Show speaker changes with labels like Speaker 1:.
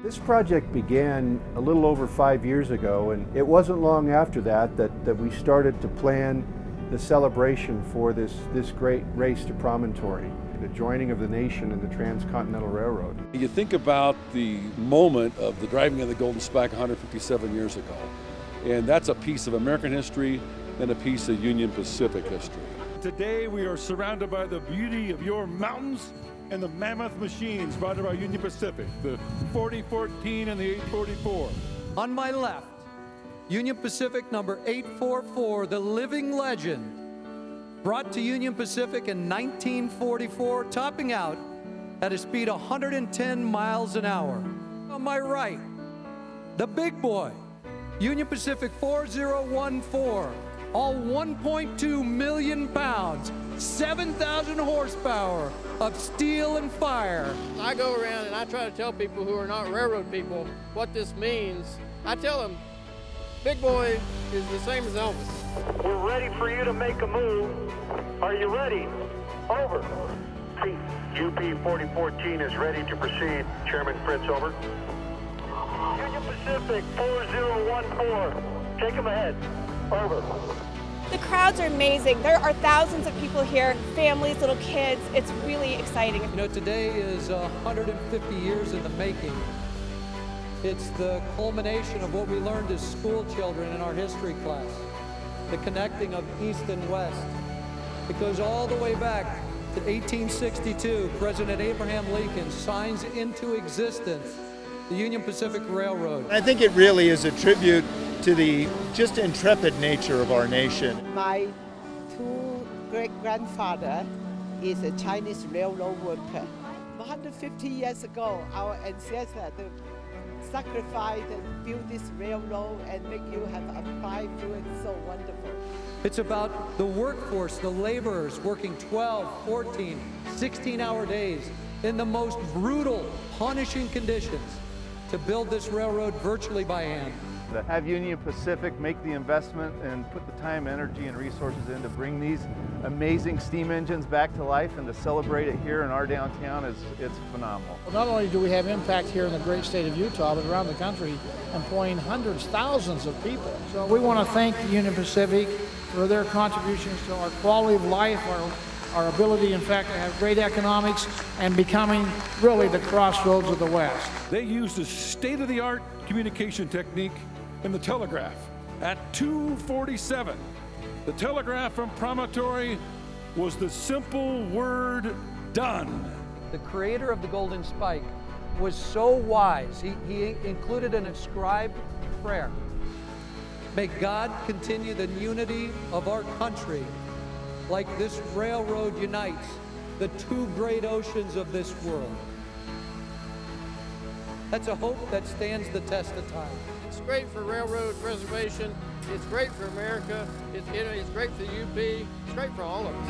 Speaker 1: This project began a little over 5 years ago, and it wasn't long after that we started to plan the celebration for this great race to Promontory, the joining of the nation in the Transcontinental Railroad.
Speaker 2: You think about the moment of the driving of the Golden Spike 157 years ago, and that's a piece of American history and a piece of Union Pacific history.
Speaker 3: Today we are surrounded by the beauty of your mountains and the mammoth machines brought by Union Pacific, the 4014 and the 844.
Speaker 4: On my left, Union Pacific number 844, the living legend, brought to Union Pacific in 1944, topping out at a speed 110 miles an hour. On my right, the big boy, Union Pacific 4014, all 1.2 million pounds, 7,000 horsepower of steel and fire.
Speaker 5: I go around and I try to tell people who are not railroad people what this means. I tell them, Big Boy is the same as Elvis.
Speaker 6: We're ready for you to make a move. Are you ready? Over. UP 4014 is ready to proceed. Chairman Fritz, over. Union Pacific 4014, take him ahead. Over.
Speaker 7: The crowds are amazing. There are thousands of people here, families, little kids. It's really exciting.
Speaker 4: You know, today is 150 years in the making. It's the culmination of what we learned as school children in our history class, the connecting of East and West. It goes all the way back to 1862. President Abraham Lincoln signs into existence the Union Pacific Railroad.
Speaker 8: I think it really is a tribute to the just intrepid nature of our nation.
Speaker 9: My two great-grandfather is a Chinese railroad worker. 150 years ago, our ancestors sacrificed and built this railroad and make you have a pride to it. So wonderful.
Speaker 4: It's about the workforce, the laborers working 12, 14, 16-hour days in the most brutal, punishing conditions to build this railroad virtually by hand.
Speaker 10: To have Union Pacific make the investment and put the time, energy, and resources in to bring these amazing steam engines back to life and to celebrate it here in our downtown it's phenomenal.
Speaker 11: Well, not only do we have impact here in the great state of Utah, but around the country, employing hundreds, thousands of people. So we want to thank Union Pacific for their contributions to our quality of life, our ability, in fact, to have great economics and becoming really the crossroads of the West.
Speaker 3: They used a state-of-the-art communication technique in the telegraph. At 2:47, the telegraph from Promontory was the simple word done.
Speaker 4: The creator of the Golden Spike was so wise, he included an inscribed prayer. May God continue the unity of our country like this railroad unites the two great oceans of this world. That's a hope that stands the test of time.
Speaker 5: It's great for railroad preservation. It's great for America. It's great for the UP. It's great for all of us.